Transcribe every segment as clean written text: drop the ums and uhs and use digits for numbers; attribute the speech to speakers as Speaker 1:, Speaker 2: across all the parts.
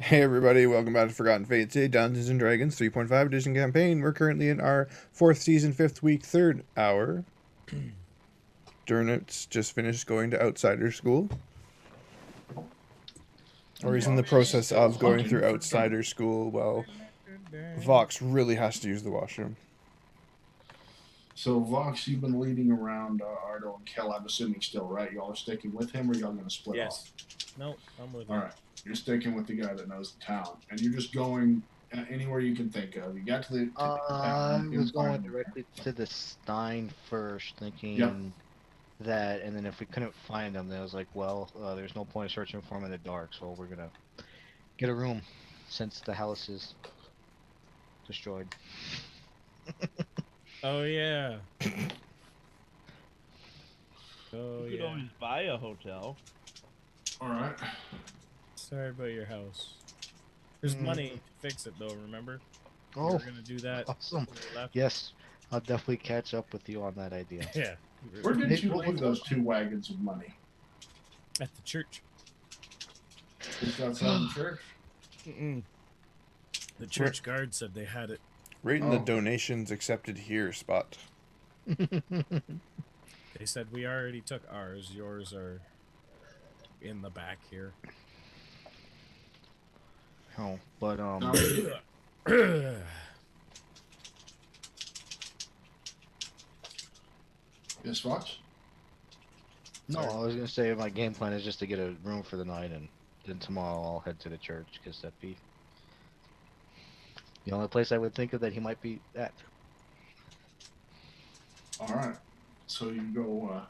Speaker 1: Hey everybody, welcome back to Forgotten Fates, a Dungeons & Dragons 3.5 edition campaign. We're currently in our 4th season, 5th week, 3rd hour. Dermot's just finished going to outsider school. Or he's in the process of going through outsider school while Vox really has to use the washroom.
Speaker 2: So, Vox, you've been leading around Ardo and Kel, I'm assuming still, right? Y'all are sticking with him, or y'all going to split off?
Speaker 3: No, I'm with him.
Speaker 2: All right. You're sticking with the guy that knows the town, and you're just going anywhere you can think of. You got to the town.
Speaker 4: I was going directly to the Stein first, thinking that, and then if we couldn't find him, then I was like, well, there's no point of searching for him in the dark, so we're gonna get a room since the house is destroyed.
Speaker 3: Oh yeah.
Speaker 5: You could always buy a hotel.
Speaker 2: All right.
Speaker 3: Sorry about your house. There's money to fix it though, remember?
Speaker 4: Oh,
Speaker 3: we're gonna do that.
Speaker 4: Awesome. Yes, I'll definitely catch up with you on that idea.
Speaker 3: Yeah.
Speaker 2: Where did you leave those 2 wagons of money?
Speaker 3: At the church.
Speaker 2: Just outside the church?
Speaker 3: The church guard said they had it.
Speaker 1: Right in the donations accepted here spot.
Speaker 3: They said we already took ours. Yours are in the back here.
Speaker 4: Oh, but
Speaker 2: Yes, Fox?
Speaker 4: No, I was gonna say my game plan is just to get a room for the night, and then tomorrow I'll head to the church, because that'd be the only place I would think of that he might be at.
Speaker 2: All right. So you go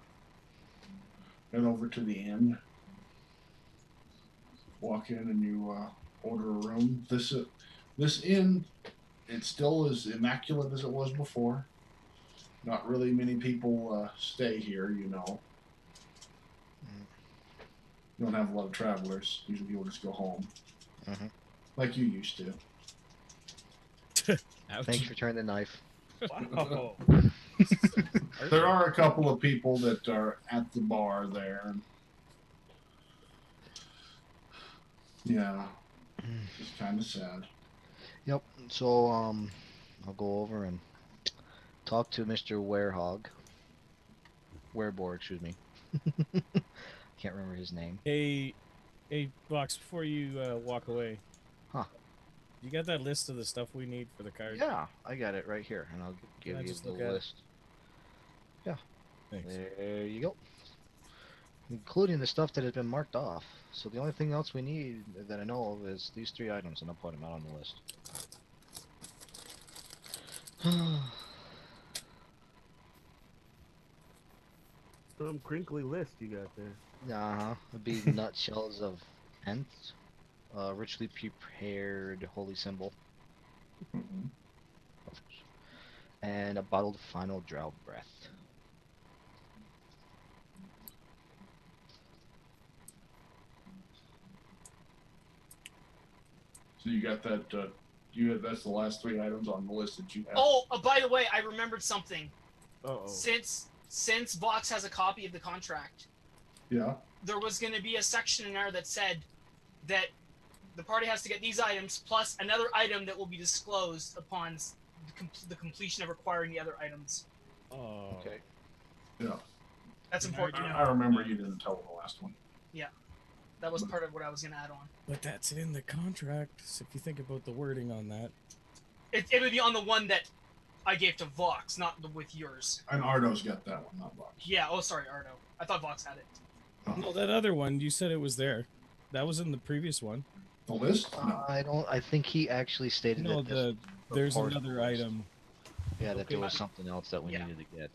Speaker 2: head over to the inn, walk in, and you order a room. This inn, it still is immaculate as it was before. Not really many people stay here, you know. You don't have a lot of travelers. Usually people just go home. Like you used to.
Speaker 4: Thanks for turning the knife.
Speaker 5: Wow.
Speaker 2: There are a couple of people that are at the bar there. Yeah. It's kind of sad.
Speaker 4: Yep. So I'll go over and talk to Mr. Wereboard, excuse me. Can't remember his name.
Speaker 3: Hey, Vox, before you walk away.
Speaker 4: Huh.
Speaker 3: You got that list of the stuff we need for the card?
Speaker 4: Yeah, I got it right here, and I'll give you the list. Yeah.
Speaker 3: Thanks.
Speaker 4: There you go. Including the stuff that has been marked off. So the only thing else we need that I know of is these 3 items, and I'll put them out on the list.
Speaker 5: Some crinkly list you got there.
Speaker 4: It'd be nutshells of pence, richly prepared holy symbol, and a bottled final drow breath.
Speaker 2: So you got that. That's the last 3 items on the list that you have.
Speaker 6: Oh, by the way, I remembered something.
Speaker 5: Uh-oh.
Speaker 6: Since Vox has a copy of the contract, there was going to be a section in there that said that the party has to get these items plus another item that will be disclosed upon the completion of acquiring the other items.
Speaker 3: Oh.
Speaker 4: Okay.
Speaker 2: Yeah.
Speaker 6: That's important.
Speaker 2: I remember you didn't tell the last one.
Speaker 6: Yeah. That was part of what I was going to add on.
Speaker 3: But that's in the contract, so if you think about the wording on that.
Speaker 6: It would be on the one that I gave to Vox, not with yours.
Speaker 2: And Ardo's got that one, not Vox.
Speaker 6: Yeah, oh sorry, Ardo. I thought Vox had it.
Speaker 3: No, that other one, you said it was there. That was in the previous one.
Speaker 2: The list? No.
Speaker 4: I think he actually stated that
Speaker 3: there's another item.
Speaker 4: Yeah, that there was something else that we needed to get.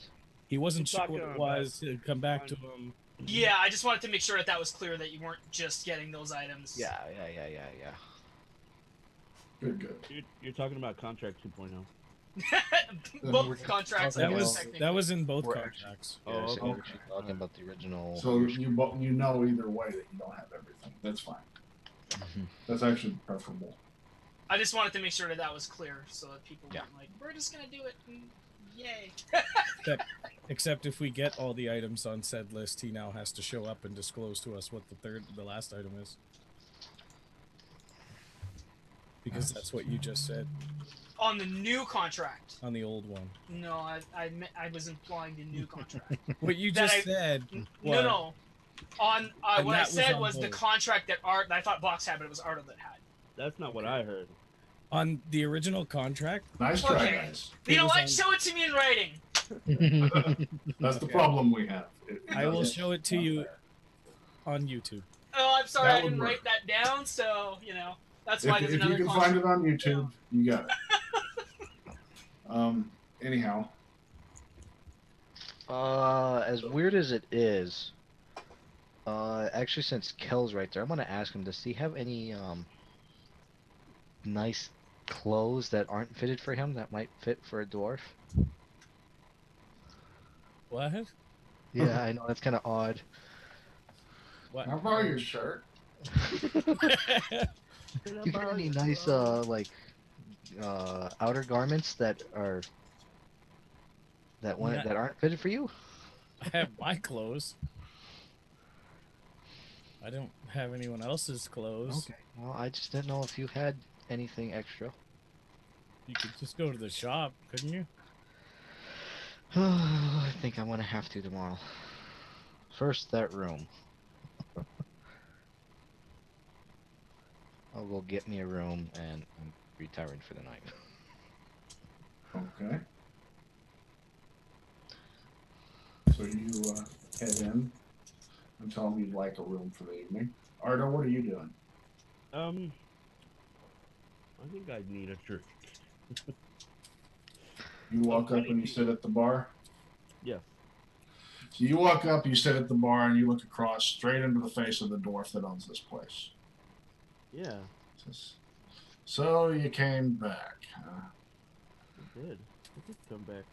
Speaker 3: He wasn't sure what it was. It'd come back to him.
Speaker 6: Yeah, I just wanted to make sure that was clear, that you weren't just getting those items.
Speaker 4: Yeah.
Speaker 2: Good.
Speaker 5: You're talking about contract 2.0.
Speaker 6: Both contracts.
Speaker 3: That was in both contracts.
Speaker 4: Yeah, okay. We're talking about the original.
Speaker 2: So you know either way that you don't have everything. That's fine. That's actually preferable.
Speaker 6: I just wanted to make sure that was clear, so that people weren't like, "We're just gonna do it." Yay.
Speaker 3: Except if we get all the items on said list, he now has to show up and disclose to us what the last item is. Because that's what you just said.
Speaker 6: On the new contract.
Speaker 3: On the old one.
Speaker 6: No, I was implying the new contract.
Speaker 3: What you just said.
Speaker 6: No. On what I said was the
Speaker 3: both.
Speaker 6: contract that I thought Box had, but it was Ardo that had.
Speaker 5: That's not what I heard.
Speaker 3: On the original contract.
Speaker 2: Nice try, guys.
Speaker 6: You know what? Show it to me in writing.
Speaker 2: That's the problem we have.
Speaker 3: I will show it to you on YouTube.
Speaker 6: Oh, I'm sorry, I didn't write that down, so, you know, that's why there's another
Speaker 2: If you can find it on YouTube, you got it. Anyhow.
Speaker 4: As weird as it is, actually since Kel's right there, I'm gonna ask him, does he have any, nice clothes that aren't fitted for him that might fit for a dwarf?
Speaker 3: What?
Speaker 4: Yeah, I know, that's kind of odd.
Speaker 3: What?
Speaker 2: How about your shirt?
Speaker 4: You got any nice, like, outer garments that aren't fitted for you?
Speaker 3: I have my clothes. I don't have anyone else's clothes.
Speaker 4: Okay. Well, I just didn't know if you had anything extra.
Speaker 3: You could just go to the shop, couldn't you?
Speaker 4: I think I'm gonna have to tomorrow. First, that room. I'll go get me a room, and I'm retiring for the night.
Speaker 2: Okay. So you head in and tell them you'd like a room for the evening. Ardo, what are you doing?
Speaker 5: I think I need a drink.
Speaker 2: You walk up and you sit at the bar?
Speaker 5: Yes.
Speaker 2: So you walk up, you sit at the bar, and you look across straight into the face of the dwarf that owns this place.
Speaker 5: Yeah.
Speaker 2: Says, so you came back, huh?
Speaker 5: I did. I did come back.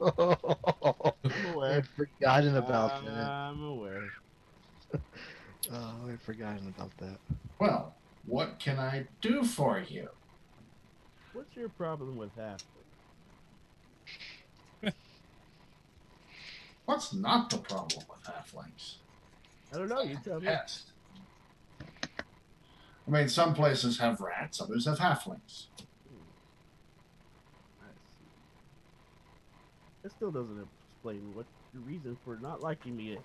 Speaker 5: I'm aware.
Speaker 4: I'd forgotten about that.
Speaker 5: I'm aware.
Speaker 4: Oh, I'd forgotten about that.
Speaker 2: Well, what can I do for you?
Speaker 5: What's your problem with half?
Speaker 2: What's not the problem with halflings?
Speaker 5: I don't know. You tell me.
Speaker 2: Pest. I mean, some places have rats, others have halflings.
Speaker 5: I see. That still doesn't explain what your reason for not liking me is.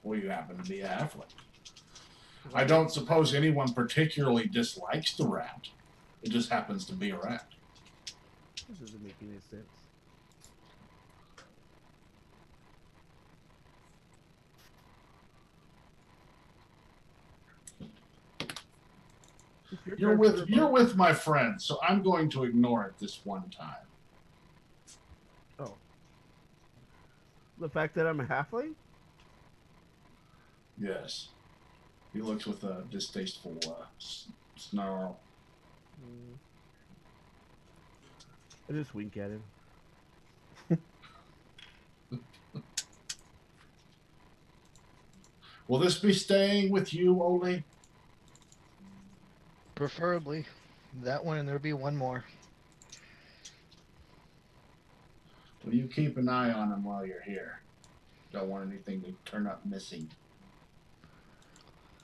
Speaker 2: Well, you happen to be a halfling. I don't suppose anyone particularly dislikes the rat. It just happens to be a rat.
Speaker 5: This doesn't make any sense.
Speaker 2: You're with my friend, so I'm going to ignore it this one time.
Speaker 5: Oh. The fact that I'm a halfling?
Speaker 2: Yes. He looks with a distasteful snarl.
Speaker 5: I just wink at him.
Speaker 2: Will this be staying with you, Ole?
Speaker 4: Preferably that one, and there'll be one more.
Speaker 2: Will you keep an eye on him while you're here? Don't want anything to turn up missing.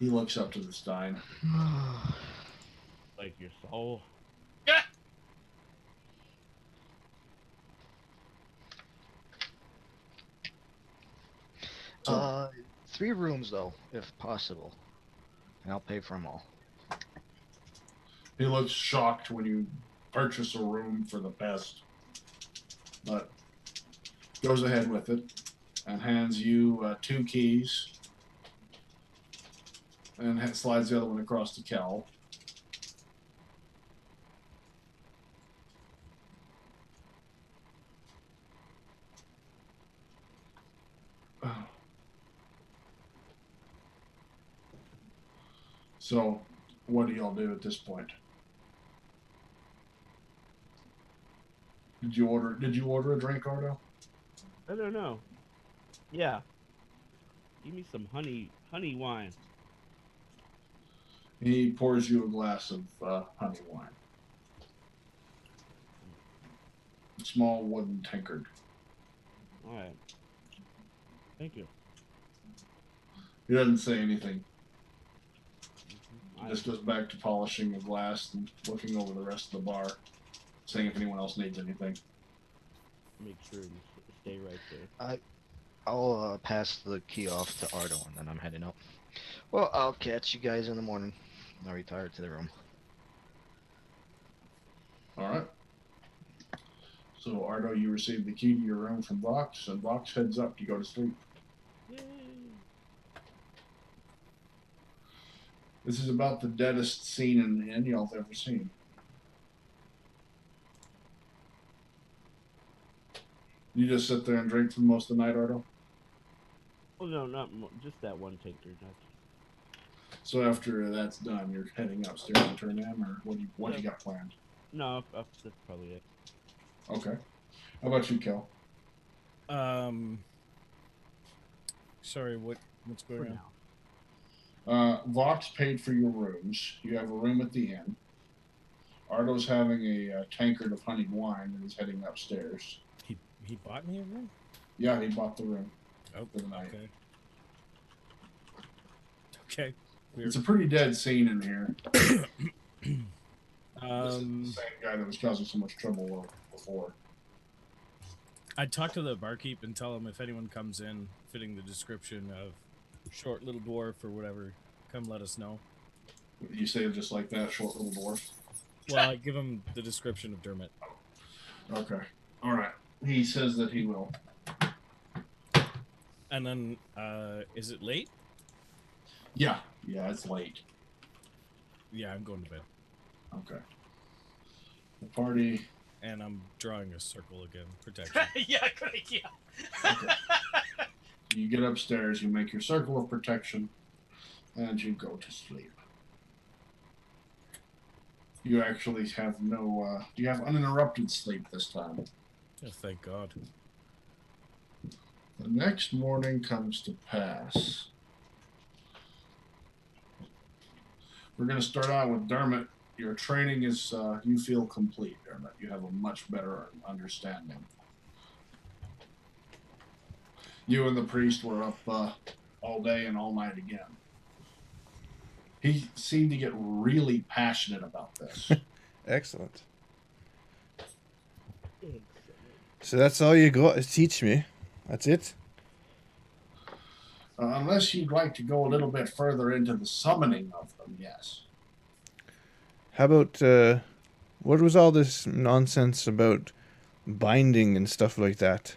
Speaker 2: He looks up to the stein.
Speaker 5: Like your soul.
Speaker 6: Yeah.
Speaker 2: So,
Speaker 4: 3 rooms though, if possible, and I'll pay for them all.
Speaker 2: he looks shocked when you purchase a room for the best, but goes ahead with it and hands you 2 keys and slides the other one across to Kel. So, what do y'all do at this point? Did you order a drink, Ardo?
Speaker 5: I don't know. Yeah. Give me some honey wine.
Speaker 2: He pours you a glass of honey wine. Small wooden tankard.
Speaker 5: All right. Thank you.
Speaker 2: He doesn't say anything. He just goes back to polishing a glass and looking over the rest of the bar, saying if anyone else needs anything.
Speaker 5: Make sure to stay right there.
Speaker 4: I'll pass the key off to Ardo, and then I'm heading out. Well, I'll catch you guys in the morning. I'll retire to the room.
Speaker 2: All right. So, Ardo, you received the key to your room from Vox, and Vox heads up to go to sleep.
Speaker 5: Yay.
Speaker 2: This is about the deadest scene in the inn y'all have ever seen. You just sit there and drink for most of the night, Ardo?
Speaker 5: Oh, no, not just that one taker.
Speaker 2: So after that's done, you're heading upstairs to turn in, or what do you got planned?
Speaker 5: No, that's probably it.
Speaker 2: Okay. How about you, Kel?
Speaker 3: Sorry, what's going
Speaker 2: on? Vox paid for your rooms. You have a room at the inn. Ardo's having a tankard of honeyed wine and is heading upstairs.
Speaker 3: He bought me a room?
Speaker 2: Yeah, he bought the room.
Speaker 3: Oh,
Speaker 2: for the night.
Speaker 3: Okay. Weird.
Speaker 2: It's a pretty dead scene in here. This is the same guy that was causing so much trouble before.
Speaker 3: I'd talk to the barkeep and tell him if anyone comes in fitting the description of short little dwarf or whatever, come let us know.
Speaker 2: You say it just like that, short little dwarf?
Speaker 3: Well, I give him the description of Dermot.
Speaker 2: Okay. All right. He says that he will.
Speaker 3: And then, is it late?
Speaker 2: Yeah. Yeah, it's late.
Speaker 3: Yeah, I'm going to bed.
Speaker 2: Okay. The party...
Speaker 3: And I'm drawing a circle again. Protection.
Speaker 6: Yeah, good idea.
Speaker 2: Okay. You get upstairs, you make your circle of protection, and you go to sleep. You actually have no... you have uninterrupted sleep this time.
Speaker 3: Oh, thank God.
Speaker 2: The next morning comes to pass. We're going to start out with Dermot. Your training is, you feel complete, Dermot. You have a much better understanding. You and the priest were up all day and all night again. He seemed to get really passionate about this.
Speaker 1: Excellent. So that's all you got to teach me? That's it?
Speaker 2: Unless you'd like to go a little bit further into the summoning of them, yes.
Speaker 1: How about, what was all this nonsense about binding and stuff like that?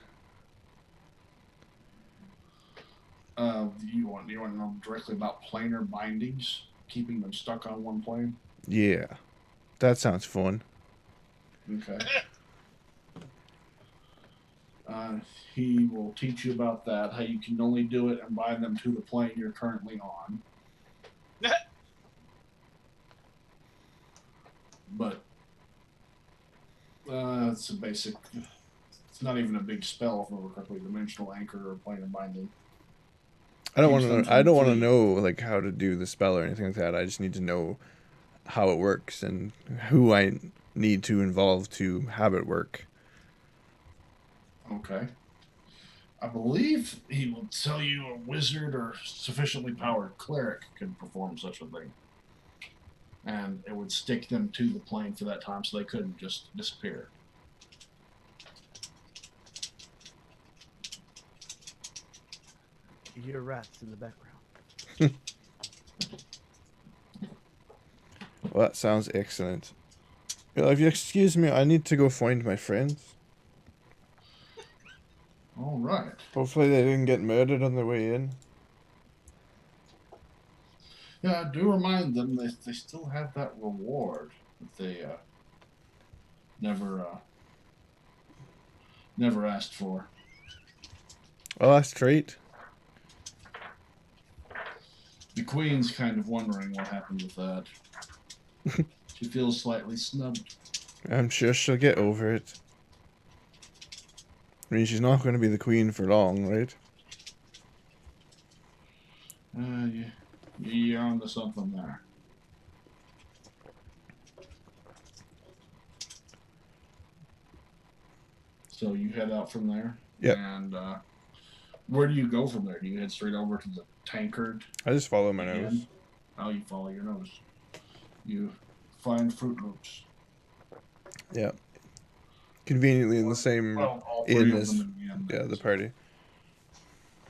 Speaker 2: You want to know directly about planar bindings? Keeping them stuck on one plane?
Speaker 1: Yeah. That sounds fun.
Speaker 2: Okay. He will teach you about that, how you can only do it and bind them to the plane you're currently on. But it's a basic. It's not even a big spell, if I remember correctly. Dimensional anchor or planar binding.
Speaker 1: I don't want to know. I don't want to know like how to do the spell or anything like that. I just need to know how it works and who I need to involve to have it work.
Speaker 2: Okay. I believe he will tell you a wizard or sufficiently powered cleric can perform such a thing. And it would stick them to the plane for that time so they couldn't just disappear.
Speaker 5: You hear rats in the background.
Speaker 1: Well, that sounds excellent. Well, if you excuse me, I need to go find my friends.
Speaker 2: All right.
Speaker 1: Hopefully they didn't get murdered on their way in.
Speaker 2: Yeah, do remind them that they still have that reward that they never asked for.
Speaker 1: Oh, that's great.
Speaker 2: The Queen's kind of wondering what happened with that. She feels slightly snubbed.
Speaker 1: I'm sure she'll get over it. I mean, she's not going to be the Queen for long, right?
Speaker 2: Yeah. You're onto something there. So you head out from there.
Speaker 1: Yep.
Speaker 2: And Where do you go from there? Do you head straight over to the tankard?
Speaker 1: I just follow my nose.
Speaker 2: Oh, you follow your nose. You find Fruit Loops.
Speaker 1: Yeah. Conveniently in the same inn as the party.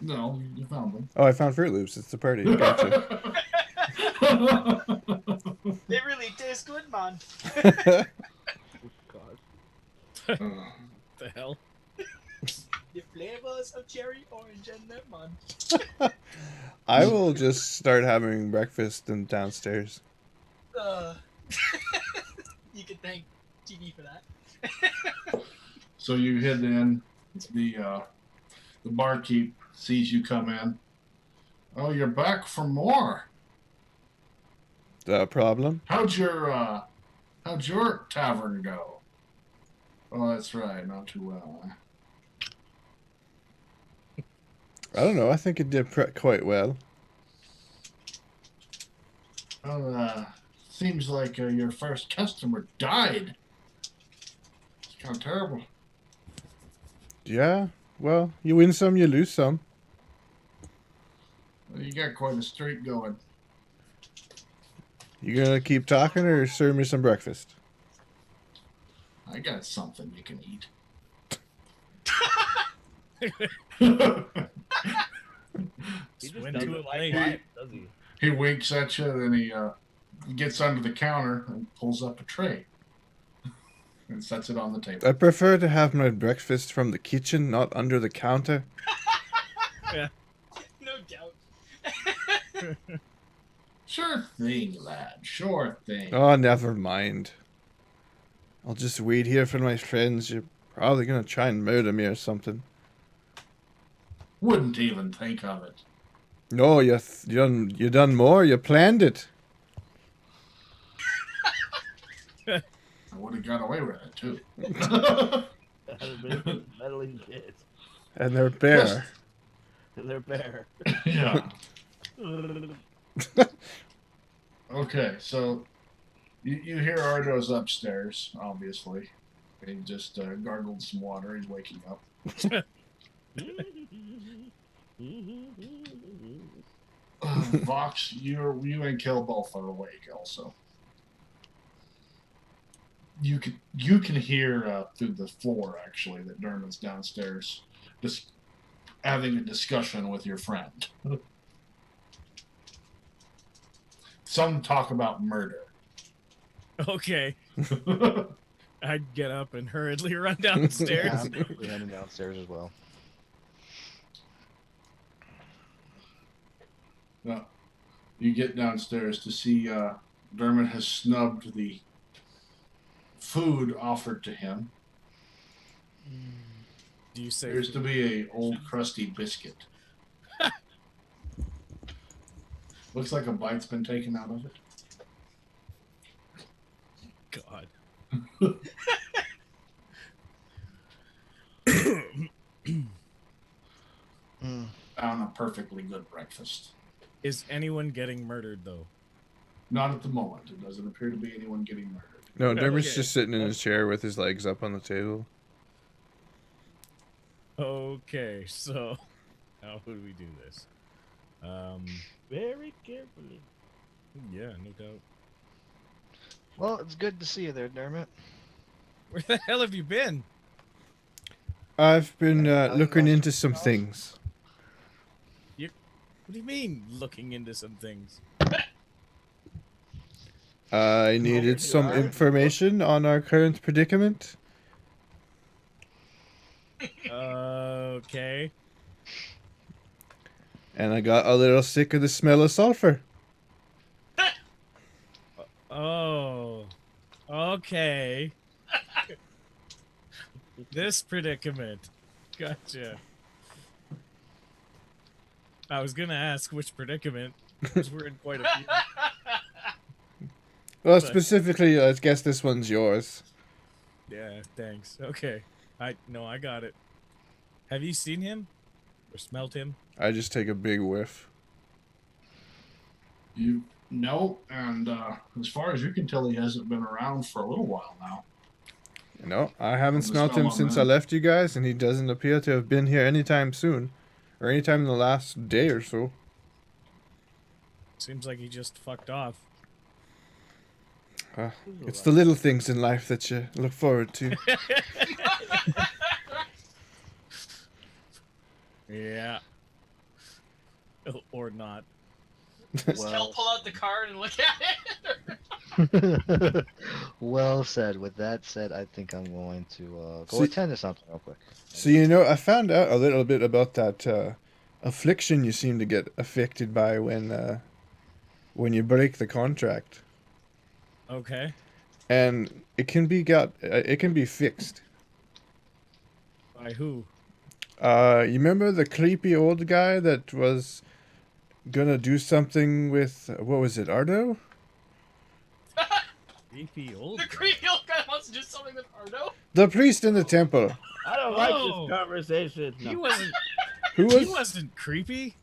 Speaker 2: No, you found them.
Speaker 1: Oh, I found Fruit Loops. It's the party. Gotcha.
Speaker 6: They really taste good, man.
Speaker 5: Oh, God.
Speaker 3: The hell?
Speaker 6: The flavors of cherry, orange, and lemon.
Speaker 1: I will just start having breakfast and downstairs.
Speaker 6: You can thank TV for that.
Speaker 2: So you head in. The barkeep sees you come in. Oh, you're back for more.
Speaker 1: The problem?
Speaker 2: How'd your tavern go? Oh, that's right. Not too well.
Speaker 1: I don't know. I think it did quite well.
Speaker 2: Well, seems like your first customer died. It's kind of terrible.
Speaker 1: Yeah. Well, you win some, you lose some.
Speaker 2: Well, you got quite a streak going.
Speaker 1: You gonna keep talking or serve me some breakfast?
Speaker 2: I got something you can eat.
Speaker 5: He just
Speaker 3: Went
Speaker 5: doesn't
Speaker 3: to a
Speaker 5: like
Speaker 3: place.
Speaker 5: life, does he?
Speaker 2: He winks at you, then he gets under the counter and pulls up a tray and sets it on the table.
Speaker 1: I prefer to have my breakfast from the kitchen, not under the counter.
Speaker 3: Yeah.
Speaker 6: No doubt.
Speaker 2: Sure thing, lad. Sure thing.
Speaker 1: Oh, never mind. I'll just wait here for my friends. You're probably gonna try and murder me or something.
Speaker 2: Wouldn't even think of it.
Speaker 1: No, you done more. You planned it.
Speaker 2: I would have got away with it too.
Speaker 5: Meddling kids.
Speaker 1: And they're bare.
Speaker 5: And they're bare.
Speaker 2: Yeah. Okay, so you hear Ardo's upstairs, obviously. He just gargled some water. He's waking up. Vox, you and Kill both are awake also. You can hear through the floor actually that Dermot's downstairs just having a discussion with your friend. Some talk about murder.
Speaker 3: Okay. I'd get up and hurriedly run downstairs.
Speaker 4: Yeah, I'm probably heading downstairs as well.
Speaker 2: You get downstairs to see Dermot has snubbed the food offered to him.
Speaker 3: Do you say
Speaker 2: Appears to be a old crusty biscuit. Looks like a bite's been taken out of it.
Speaker 3: God?
Speaker 2: Found a perfectly good breakfast.
Speaker 3: Is anyone getting murdered though?
Speaker 2: Not at the moment. It doesn't appear to be anyone getting murdered.
Speaker 1: No, Dermot's
Speaker 3: Okay.
Speaker 1: just sitting in his chair with his legs up on the table.
Speaker 3: Okay, so how would we do this?
Speaker 5: Very carefully.
Speaker 3: Yeah, no doubt.
Speaker 4: Well, it's good to see you there, Dermot.
Speaker 3: Where the hell have you been?
Speaker 1: I've been looking into some things.
Speaker 3: What do you mean, looking into some things?
Speaker 1: I needed some information on our current predicament.
Speaker 3: Okay.
Speaker 1: And I got a little sick of the smell of sulfur.
Speaker 3: Oh. Okay. This predicament. Gotcha. I was gonna ask which predicament, because we're in quite a few.
Speaker 1: Well, specifically, I guess this one's yours.
Speaker 3: Yeah, thanks. Okay. I got it. Have you seen him? Or smelt him?
Speaker 1: I just take a big whiff.
Speaker 2: You know, and as far as you can tell, he hasn't been around for a little while now.
Speaker 1: No, I haven't
Speaker 2: The
Speaker 1: smelt
Speaker 2: smell
Speaker 1: him
Speaker 2: on
Speaker 1: since
Speaker 2: that.
Speaker 1: I left you guys, and he doesn't appear to have been here anytime soon. or anytime in the last day or so.
Speaker 3: Seems like he just fucked off.
Speaker 1: It's the little things in life that you look forward to.
Speaker 3: Yeah. Or not.
Speaker 6: Does Kel pull out the card and look at it?
Speaker 4: Well said. With that said, I think I'm going to go attend to something real quick.
Speaker 1: So, you know, I found out a little bit about that affliction you seem to get affected by when you break the contract.
Speaker 3: Okay.
Speaker 1: And it can be fixed.
Speaker 3: By who?
Speaker 1: You remember the creepy old guy that was gonna do something with, what was it, Ardo?
Speaker 3: Creepy old.
Speaker 6: The creepy old guy wants to do something with Ardo.
Speaker 1: The priest in the temple.
Speaker 5: I don't like this conversation. No.
Speaker 3: He wasn't.
Speaker 1: Who
Speaker 3: He wasn't creepy.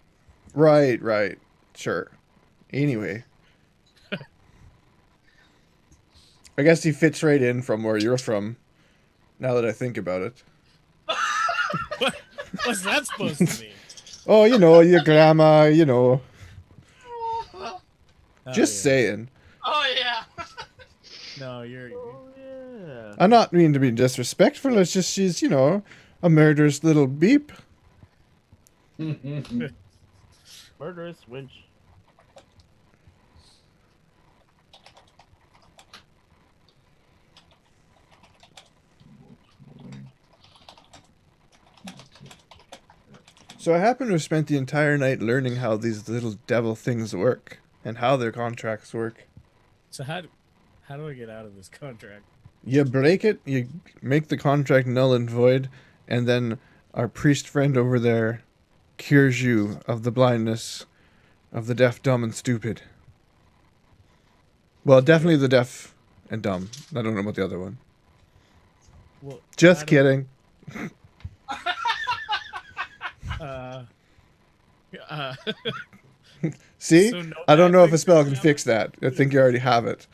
Speaker 1: Right. Sure. Anyway. I guess he fits right in from where you're from, now that I think about it.
Speaker 3: What's that supposed to mean?
Speaker 1: Oh, you know, your grandma, you know. Just
Speaker 3: yeah.
Speaker 1: saying.
Speaker 6: Oh yeah.
Speaker 3: No, you're.
Speaker 5: Yeah.
Speaker 1: I'm not mean to be disrespectful, it's just she's, you know, a murderous little beep.
Speaker 5: Murderous wench.
Speaker 1: So I happen to have spent the entire night learning how these little devil things work and how their contracts work.
Speaker 3: So how do I get out of this contract?
Speaker 1: You break it, you make the contract null and void, and then our priest friend over there cures you of the blindness of the deaf, dumb, and stupid. Well, definitely the deaf and dumb. I don't know about the other one.
Speaker 3: Well,
Speaker 1: Just kidding. See?
Speaker 3: So no
Speaker 1: I don't
Speaker 3: bad
Speaker 1: know if a
Speaker 3: things
Speaker 1: spell
Speaker 3: can
Speaker 1: can fix that. I think you already have it.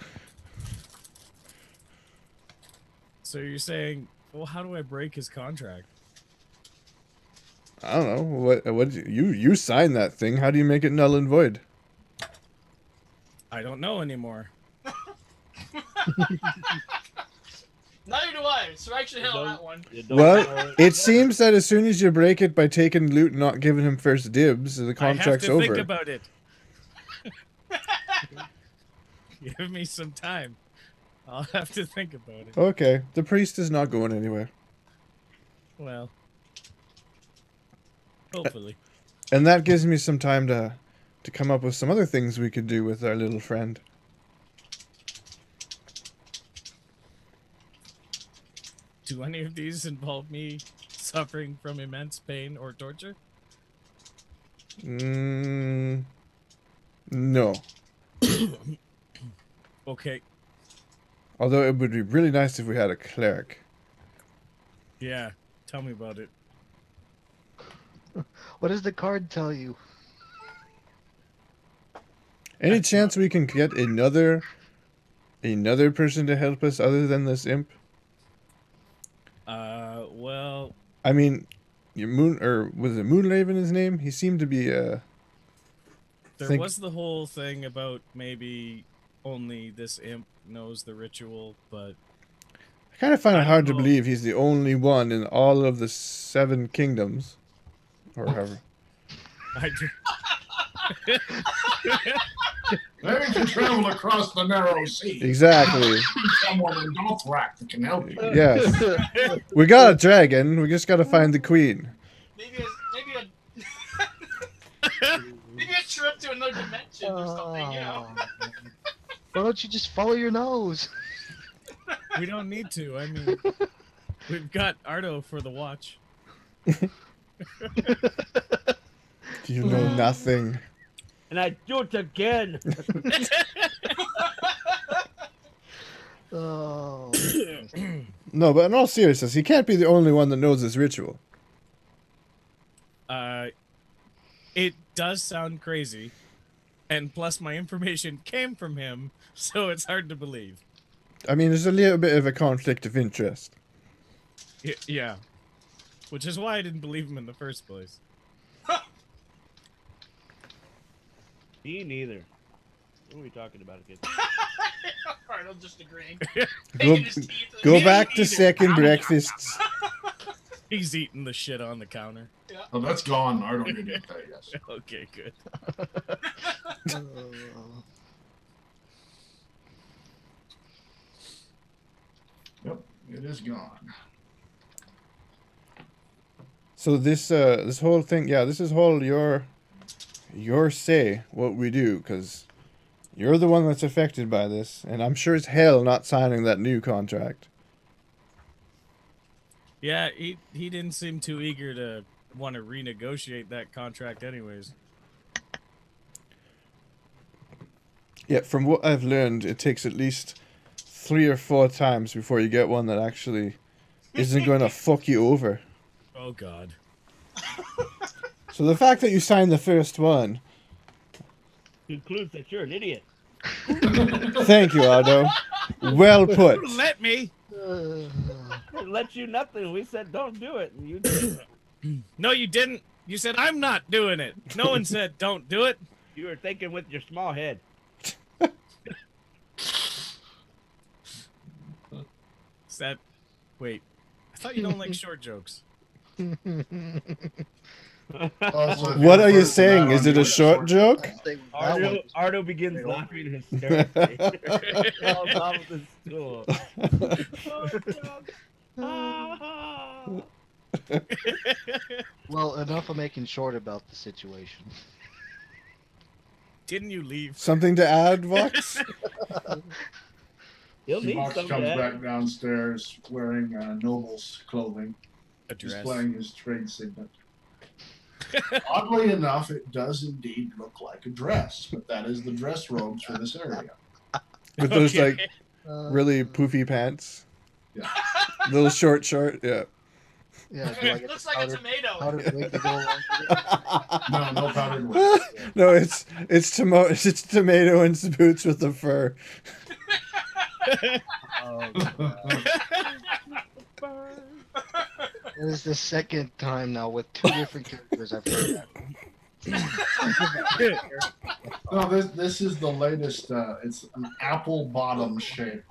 Speaker 3: So you're saying, well, how do I break his contract?
Speaker 1: I don't know. What you signed that thing. How do you make it null and void?
Speaker 3: I don't know anymore.
Speaker 6: Neither do I. So I actually hit on that one.
Speaker 1: Well, it seems that as soon as you break it by taking loot and not giving him first dibs, the contract's
Speaker 3: I have to
Speaker 1: over.
Speaker 3: think about it. Give me some time. I'll have to think about it.
Speaker 1: Okay, the priest is not going anywhere.
Speaker 3: Well, hopefully.
Speaker 1: And that gives me some time to come up with some other things we could do with our little friend.
Speaker 3: Do any of these involve me suffering from immense pain or torture?
Speaker 1: No.
Speaker 3: Okay.
Speaker 1: Although it would be really nice if we had a cleric.
Speaker 3: Yeah, tell me about it.
Speaker 4: What does the card tell you?
Speaker 1: Any chance we can get another person to help us other than this imp?
Speaker 3: Well,
Speaker 1: I mean, was it Moonraven his name? He seemed to be
Speaker 3: there was the whole thing about maybe only this imp knows the ritual, but
Speaker 1: I kind of find it hard to believe he's the only one in all of the 7 kingdoms, or however.
Speaker 3: I do.
Speaker 2: Maybe you can travel across the narrow sea.
Speaker 1: Exactly.
Speaker 2: Someone in Dothrak that can help you.
Speaker 1: Yes. We got a dragon. We just got to find the queen.
Speaker 6: Maybe a trip to another dimension or something, you know.
Speaker 4: Why don't you just follow your nose?
Speaker 3: We don't need to. I mean, we've got Ardo for the watch.
Speaker 1: You know nothing.
Speaker 5: And I do it again.
Speaker 4: Oh.
Speaker 1: No, but in all seriousness, he can't be the only one that knows this ritual.
Speaker 3: It does sound crazy, and plus my information came from him, so it's hard to believe.
Speaker 1: I mean, there's a little bit of a conflict of interest.
Speaker 3: Yeah. Which is why I didn't believe him in the first place.
Speaker 5: Me neither. What are we talking about again?
Speaker 6: Arnold just agreeing.
Speaker 1: Go back to second breakfasts.
Speaker 3: He's eating the shit on the counter.
Speaker 6: Yeah.
Speaker 2: Oh, that's gone. I don't need to eat that, yes.
Speaker 3: Okay, good.
Speaker 2: Yep, it is gone.
Speaker 1: So this whole thing, yeah, this is all your say what we do, because you're the one that's affected by this, and I'm sure as hell not signing that new contract.
Speaker 3: Yeah, he didn't seem too eager to want to renegotiate that contract anyways.
Speaker 1: Yeah, from what I've learned, it takes at least 3 or 4 times before you get one that actually isn't going to fuck you over.
Speaker 3: Oh, God.
Speaker 1: So the fact that you signed the first one...
Speaker 5: Concludes that you're an idiot.
Speaker 1: Thank you, Ardo. Well put.
Speaker 3: Let me.
Speaker 5: It let you nothing. We said don't do it, and you did.
Speaker 3: No, you didn't. You said I'm not doing it. No one said don't do it.
Speaker 5: You were thinking with your small head.
Speaker 3: Is that... Wait. I thought you don't like short jokes.
Speaker 1: What are you saying? Is it a short joke?
Speaker 5: Ardo begins laughing hysterically. Falls off the stool.
Speaker 4: Well, enough of making short about the situation.
Speaker 3: Didn't you leave?
Speaker 1: Something to add, Vox?
Speaker 5: He'll need
Speaker 2: Vox
Speaker 5: some
Speaker 2: comes
Speaker 5: of that.
Speaker 2: back downstairs wearing noble's clothing,
Speaker 3: A dress.
Speaker 2: displaying his trade signet. Oddly enough, it does indeed look like a dress, but that is the dress robes for this area.
Speaker 1: With those, like, really poofy pants?
Speaker 2: Yeah.
Speaker 1: Little short, yeah.
Speaker 4: Yeah, do I get
Speaker 6: Looks
Speaker 4: the
Speaker 6: like a tomato.
Speaker 4: powdered wig to go along with it?
Speaker 2: No powdered wig.
Speaker 1: No, it's tomato and boots with the fur.
Speaker 4: It is the second time now with 2 different characters I've heard that.
Speaker 2: No, this is the latest. It's an apple bottom shaped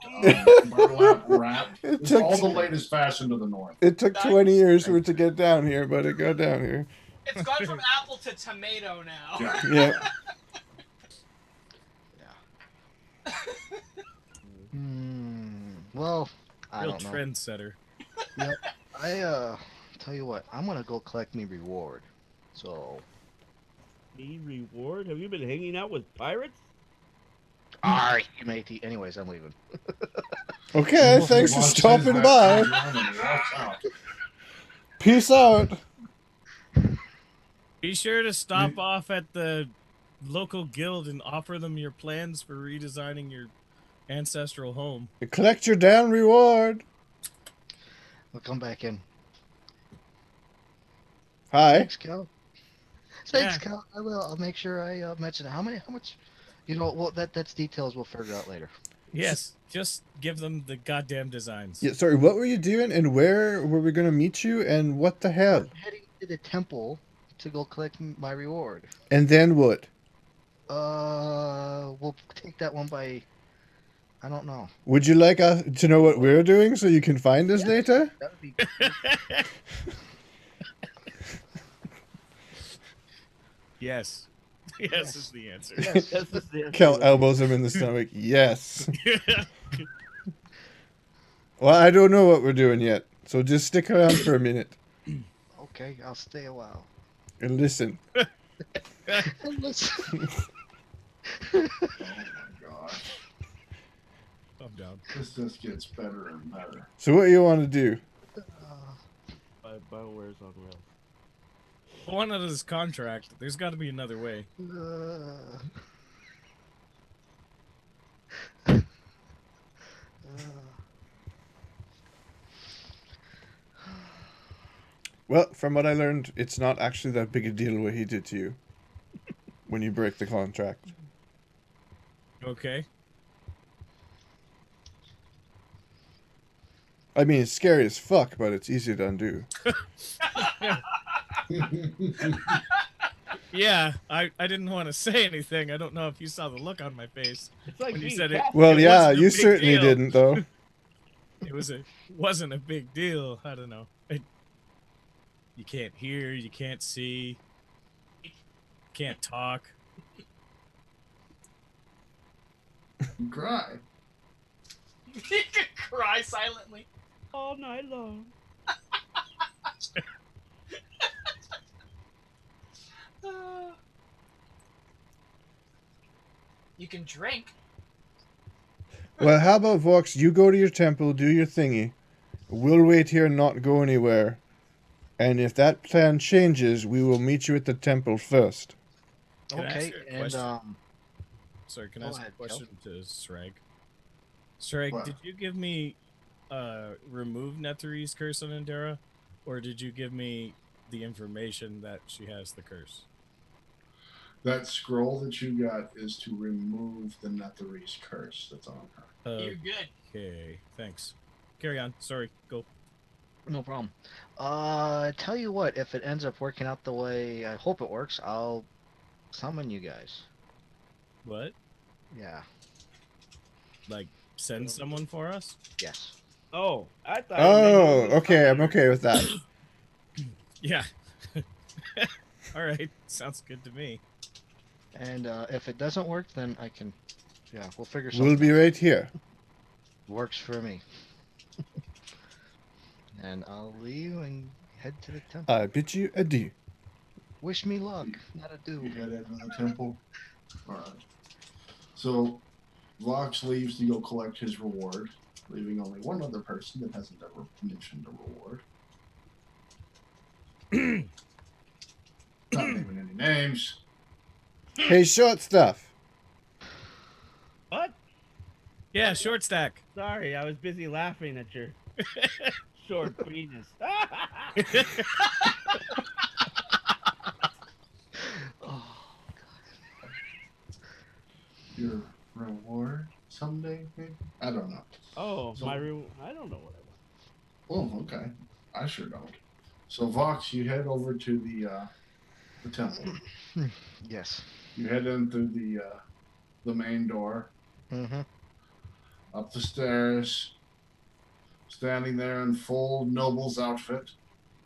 Speaker 2: burlap wrap. It's all the latest fashion to the north.
Speaker 1: It took 20 years for it to get down here, but it got down here.
Speaker 6: It's gone from apple to tomato now.
Speaker 2: Yeah.
Speaker 4: Well, I
Speaker 3: Real
Speaker 4: don't know.
Speaker 3: trendsetter.
Speaker 4: Yep. Tell you what, I'm gonna go collect me reward. So.
Speaker 5: Me reward? Have you been hanging out with pirates?
Speaker 4: Alright, you matey. Anyways, I'm leaving.
Speaker 1: Okay, thanks for stopping by. Peace out.
Speaker 3: Be sure to stop off at the local guild and offer them your plans for redesigning your ancestral home.
Speaker 1: Collect your damn reward.
Speaker 4: I'll come back in.
Speaker 1: Hi.
Speaker 4: Thanks, Cal. Thanks, Cal. I will. I'll make sure I mention it. How much? You know, well, that's details we'll figure out later.
Speaker 3: Yes, just give them the goddamn designs.
Speaker 1: Yeah, sorry, what were you doing and where were we going to meet you and what the hell?
Speaker 4: I'm heading to the temple to go collect my reward.
Speaker 1: And then what?
Speaker 4: We'll take that one by... I don't know.
Speaker 1: Would you like us to know what we're doing so you can find us later?
Speaker 4: That would be
Speaker 3: Yes. Yes is the answer.
Speaker 4: Yes.
Speaker 5: This is the
Speaker 1: Kel elbows him in the stomach. Yes. Well, I don't know what we're doing yet, so just stick around for a minute
Speaker 4: Okay, I'll stay a while.
Speaker 1: and listen.
Speaker 4: Listen.
Speaker 2: Oh my gosh.
Speaker 3: I'm down.
Speaker 2: This just gets better and better.
Speaker 1: So what do you want to do?
Speaker 5: BioWare's on rails.
Speaker 3: One out of this contract. There's got to be another way.
Speaker 1: Well, from what I learned, it's not actually that big a deal what he did to you when you break the contract.
Speaker 3: Okay.
Speaker 1: I mean, it's scary as fuck, but it's easy to undo.
Speaker 3: Yeah, I didn't want to say anything. I don't know if you saw the look on my face
Speaker 5: It's like
Speaker 3: when you
Speaker 5: being
Speaker 3: said it.
Speaker 1: Well,
Speaker 3: It
Speaker 1: yeah,
Speaker 3: wasn't a
Speaker 1: you
Speaker 3: big
Speaker 1: certainly
Speaker 3: deal.
Speaker 1: didn't, though.
Speaker 3: Wasn't a big deal. I don't know. You can't hear, you can't see, can't talk.
Speaker 2: Cry.
Speaker 6: You can cry silently.
Speaker 5: all night long.
Speaker 6: You can drink.
Speaker 1: Well, how about Vox? You go to your temple, do your thingy. We'll wait here and not go anywhere. And if that plan changes, we will meet you at the temple first.
Speaker 3: Can I ask
Speaker 4: Okay,
Speaker 3: you a
Speaker 4: and
Speaker 3: question? Sorry, can I
Speaker 4: go
Speaker 3: ask
Speaker 4: ahead,
Speaker 3: a question
Speaker 4: Kel.
Speaker 3: to Sragg? Sragg,
Speaker 2: What?
Speaker 3: did you give me remove Netherese curse on Andara? Or did you give me the information that she has the curse?
Speaker 2: That scroll that you got is to remove the Netherese curse that's on her.
Speaker 6: You're good.
Speaker 3: Okay, thanks. Carry on. Sorry, go.
Speaker 4: No problem. Tell you what, if it ends up working out the way I hope it works, I'll summon you guys.
Speaker 3: What?
Speaker 4: Yeah.
Speaker 3: Like, send someone for us?
Speaker 4: Yes.
Speaker 5: Oh, I thought.
Speaker 1: Oh, okay, I'm okay with that.
Speaker 3: Yeah. All right, sounds good to me.
Speaker 4: And if it doesn't work, then I can. Yeah, we'll figure
Speaker 1: We'll
Speaker 4: something
Speaker 1: be
Speaker 4: out.
Speaker 1: right here.
Speaker 4: Works for me. And I'll leave and head to the temple.
Speaker 1: I bid you adieu.
Speaker 4: Wish me luck, not a do.
Speaker 2: You head into the temple. Alright. So, Vox leaves to go collect his reward, leaving only one other person that hasn't ever mentioned a reward. Not naming any names.
Speaker 1: Hey, short stuff.
Speaker 5: What?
Speaker 3: Yeah, short stack.
Speaker 5: Sorry, I was busy laughing at your short penis.
Speaker 4: Oh,
Speaker 2: Your reward someday, maybe? I don't know.
Speaker 5: Oh,
Speaker 2: So-
Speaker 5: I don't know what I want.
Speaker 2: Oh, okay. I sure don't. So, Vox, you head over to the temple.
Speaker 4: yes.
Speaker 2: You head in through the main door,
Speaker 4: Mm-hmm.
Speaker 2: up the stairs, standing there in full noble's outfit,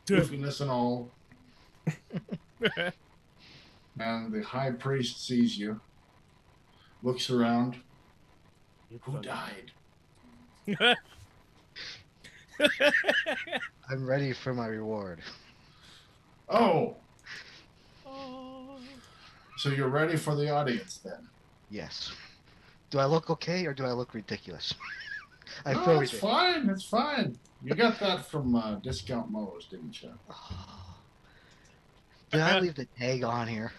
Speaker 2: goofiness and all, and the high priest sees you, looks around. Who died?
Speaker 4: I'm ready for my reward.
Speaker 2: Oh,
Speaker 5: Oh.
Speaker 2: so you're ready for the audience then?
Speaker 4: Yes. Do I look okay or do I look ridiculous? I
Speaker 2: No,
Speaker 4: feel
Speaker 2: it's
Speaker 4: ridiculous.
Speaker 2: fine. It's fine. You got that from Discount Mo's, didn't you?
Speaker 4: Oh. Did I leave the tag on here?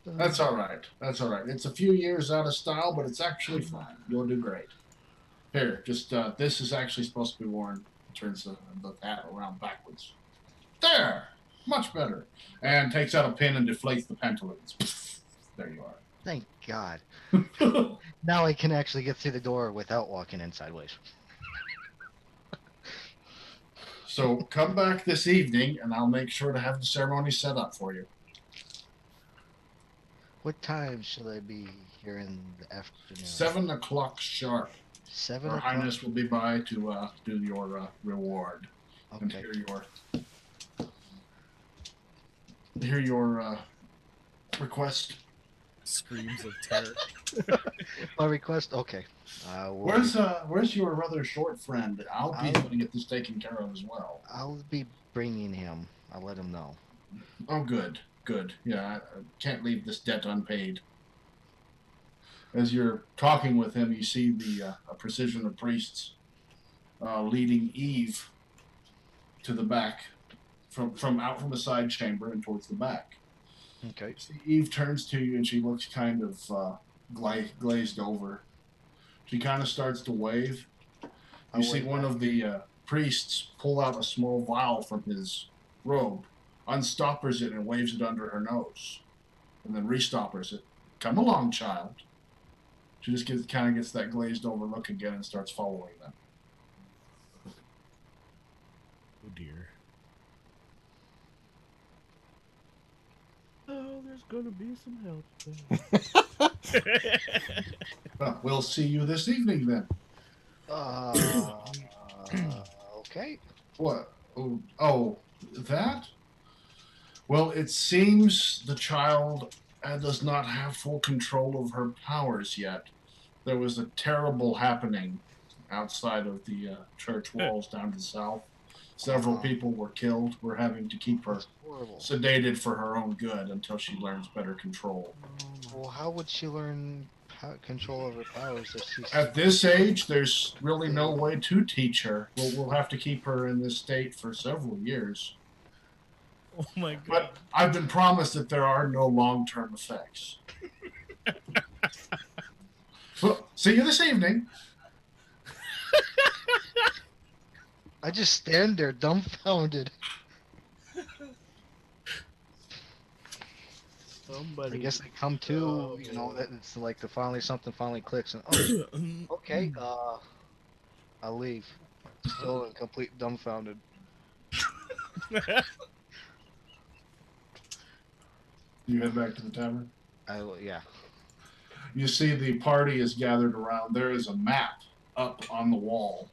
Speaker 2: That's all right. That's all right. It's a few years out of style, but it's actually fine. You'll do great. Here, just this is actually supposed to be worn. Turns the hat around backwards. There, much better. And takes out a pin and deflates the pantaloons. There you
Speaker 4: Thank God.
Speaker 2: are.
Speaker 4: Now I can actually get through the door without walking in sideways.
Speaker 2: So come back this evening, and I'll make sure to have the ceremony set up for you.
Speaker 4: What time should I be here in the afternoon?
Speaker 2: 7 o'clock sharp.
Speaker 4: 7
Speaker 2: Her
Speaker 4: o'clock?
Speaker 2: Highness will be by to do your reward and
Speaker 4: Okay.
Speaker 2: hear your request.
Speaker 3: Screams of terror.
Speaker 4: My request? Okay.
Speaker 2: Where's your rather short friend? I'll be
Speaker 4: I'll-
Speaker 2: going to get this taken care of as well.
Speaker 4: I'll be bringing him. I'll let him know.
Speaker 2: Oh, good. Yeah, I can't leave this debt unpaid. As you're talking with him, you see the a procession of priests leading Eve to the back, from out from the side chamber and towards the back.
Speaker 4: Okay.
Speaker 2: See, Eve turns to you and she looks kind of glazed over. She kind of starts to wave. You see one of the priests pull out a small vial from his robe, unstoppers it and waves it under her nose, and then restoppers it. Come along, child. She just kind of gets that glazed over look again and starts following them.
Speaker 3: Oh dear.
Speaker 5: There's gonna be some help there.
Speaker 2: Well, we'll see you this evening then.
Speaker 4: Okay.
Speaker 2: What? Oh, that? Well, it seems the child does not have full control of her powers yet. There was a terrible happening outside of the church walls down to the south. Several people were killed. We're having to keep her sedated for her own good until she learns better control.
Speaker 4: Well, how would she learn control of her powers if she's...
Speaker 2: At this age, there's really no way to teach her. We'll have to keep her in this state for several years.
Speaker 3: Oh my god.
Speaker 2: But I've been promised that there are no long-term effects. Well, see you this evening.
Speaker 4: I just stand there dumbfounded.
Speaker 5: Somebody.
Speaker 4: I guess they come to, you know, that it's like something finally clicks and okay, I'll leave. Still in complete dumbfounded.
Speaker 2: You head back to the tavern?
Speaker 4: Yeah.
Speaker 2: You see the party is gathered around. There is a map up on the wall.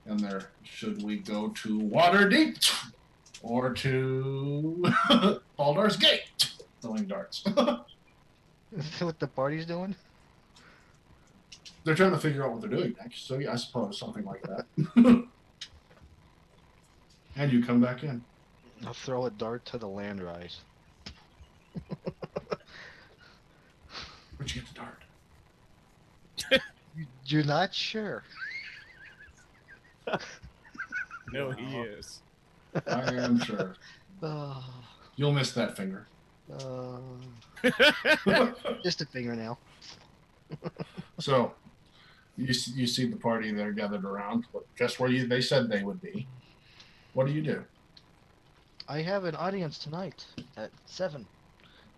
Speaker 2: And there, should we go to Waterdeep or to Baldur's Gate? Throwing darts.
Speaker 4: Is that what the party's doing?
Speaker 2: They're trying to figure out what they're doing next. So yeah, I suppose something like that. And you come back in.
Speaker 4: I'll throw a dart to the land rise.
Speaker 2: Where'd you get the dart?
Speaker 4: You're not sure.
Speaker 3: No, he is.
Speaker 2: I am sure. You'll miss that finger.
Speaker 4: Just a fingernail.
Speaker 2: So, you see the party there gathered around. Guess where they said they would be. What do you do?
Speaker 4: I have an audience tonight at 7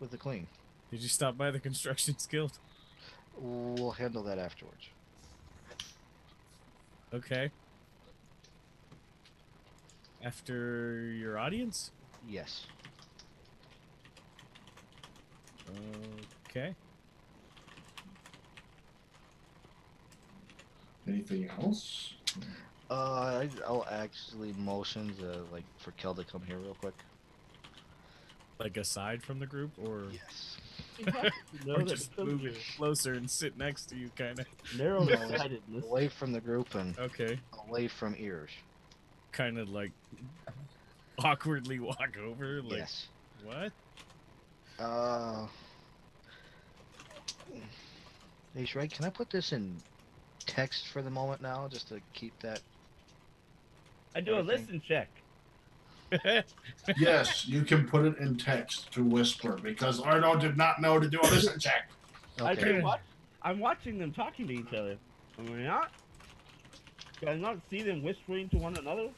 Speaker 4: with the Queen.
Speaker 3: Did you stop by the Construction Guild?
Speaker 4: We'll handle that afterwards.
Speaker 3: Okay. After your audience?
Speaker 4: Yes.
Speaker 3: Okay.
Speaker 2: Anything else?
Speaker 4: I'll actually motion like for Kel to come here real quick.
Speaker 3: Like aside from the group, or
Speaker 4: Yes.
Speaker 3: or just move it closer and sit next to you, kind of.
Speaker 5: Narrow-sightedness.
Speaker 4: Away from the group and
Speaker 3: Okay.
Speaker 4: away from ears.
Speaker 3: Kind of like awkwardly walk over. Like,
Speaker 4: Yes.
Speaker 3: what?
Speaker 4: Hey Sragg, can I put this in text for the moment now, just to keep that?
Speaker 5: I do a listen check.
Speaker 2: Yes, you can put it in text to whisper because Ardo did not know to do a listen check.
Speaker 4: Okay.
Speaker 5: I'm watching them talking to each other. Am I not? Can I not see them whispering to one another?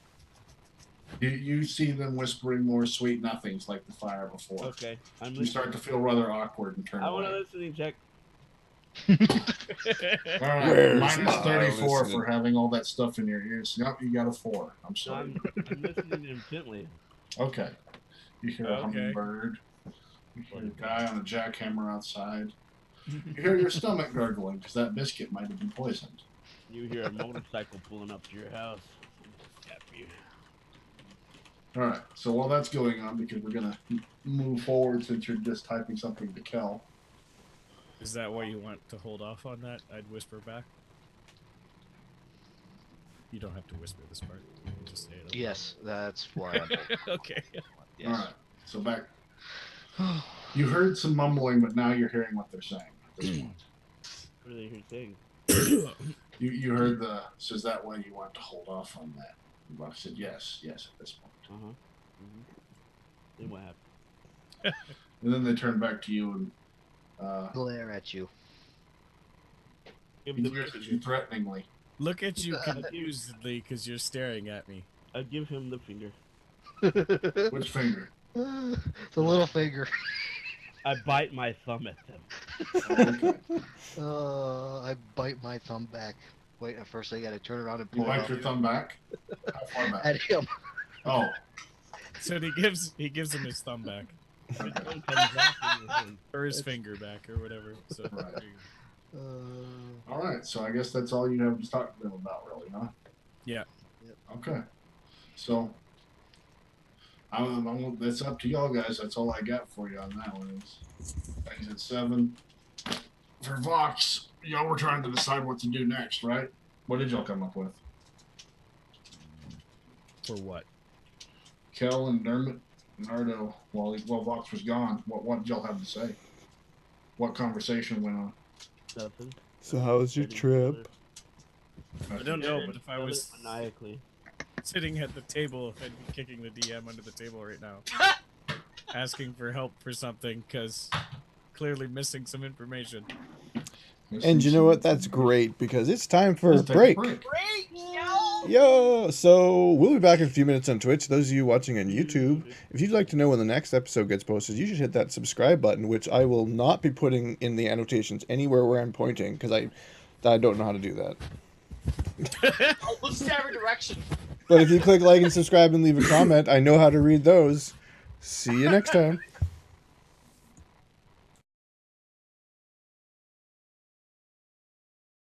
Speaker 2: You see them whispering more sweet nothings like the fire before.
Speaker 5: Okay, I'm
Speaker 2: You
Speaker 5: listening.
Speaker 2: start to feel rather awkward and turn
Speaker 5: I want a
Speaker 2: away.
Speaker 5: listening check.
Speaker 2: All right,
Speaker 1: Where's
Speaker 2: minus
Speaker 1: my
Speaker 2: 34
Speaker 1: listening?
Speaker 2: for having all that stuff in your ears. Yep, you got a 4. I'm
Speaker 5: So
Speaker 2: sorry.
Speaker 5: I'm listening intently.
Speaker 2: Okay. You hear a
Speaker 3: Okay.
Speaker 2: hummingbird. You hear a guy on a jackhammer outside. You hear your stomach gurgling because that biscuit might have been poisoned.
Speaker 5: You hear a motorcycle pulling up to your house. Tap you.
Speaker 2: All right. So while that's going on, because we're gonna move forward since you're just typing something to Kel.
Speaker 3: Is that why you want to hold off on that? I'd whisper back. You don't have to whisper this part. You can just say it.
Speaker 4: Yes, that's why.
Speaker 3: Okay.
Speaker 4: Yes.
Speaker 2: All right. So back. You heard some mumbling, but now you're hearing what they're saying at this point.
Speaker 5: What are they here saying?
Speaker 2: You heard the. So is that why you want to hold off on that? I said yes, yes at this point.
Speaker 5: Then what happened?
Speaker 2: And then they turn back to you and
Speaker 4: Glare at you.
Speaker 5: Give
Speaker 2: he
Speaker 5: him
Speaker 2: glares
Speaker 5: the
Speaker 2: at you
Speaker 5: finger.
Speaker 2: threateningly.
Speaker 3: Look at you confusedly because you're staring at me.
Speaker 5: I give him the finger.
Speaker 2: Which finger?
Speaker 4: The little finger.
Speaker 5: I bite my thumb at them.
Speaker 2: Oh, okay.
Speaker 4: I bite my thumb back. Wait, at first I gotta turn around and
Speaker 2: You
Speaker 4: pull it
Speaker 2: bite
Speaker 4: out
Speaker 2: your thumb back? How far back?
Speaker 4: at him.
Speaker 2: Oh,
Speaker 3: So he gives him his thumb back.
Speaker 5: One comes off in your hand.
Speaker 3: Or his finger back or whatever. So
Speaker 2: Right.
Speaker 3: there you go.
Speaker 2: All right, so I guess that's all you have to talk to them about, really, huh?
Speaker 3: Yeah.
Speaker 2: Okay. So, that's up to y'all guys. That's all I got for you on that one. Things at 7. For Vox, y'all were trying to decide what to do next, right? What did y'all come up with?
Speaker 3: For what?
Speaker 2: Kel and Dermot and Ardo, while Vox was gone, what did y'all have to say? What conversation went on?
Speaker 5: Nothing.
Speaker 1: So how was your trip?
Speaker 3: I don't know, but if I was
Speaker 5: maniacally
Speaker 3: sitting at the table, I'd be kicking the DM under the table right now, asking for help for something, because clearly missing some information.
Speaker 1: And you know what? That's great, because it's time for a break.
Speaker 6: Break, yo!
Speaker 1: Yo! So, we'll be back in a few minutes on Twitch. Those of you watching on YouTube, if you'd like to know when the next episode gets posted, you should hit that subscribe button, which I will not be putting in the annotations anywhere where I'm pointing, because I don't know how to do that.
Speaker 6: We'll just every direction.
Speaker 1: But if you click like and subscribe and leave a comment, I know how to read those. See you next time.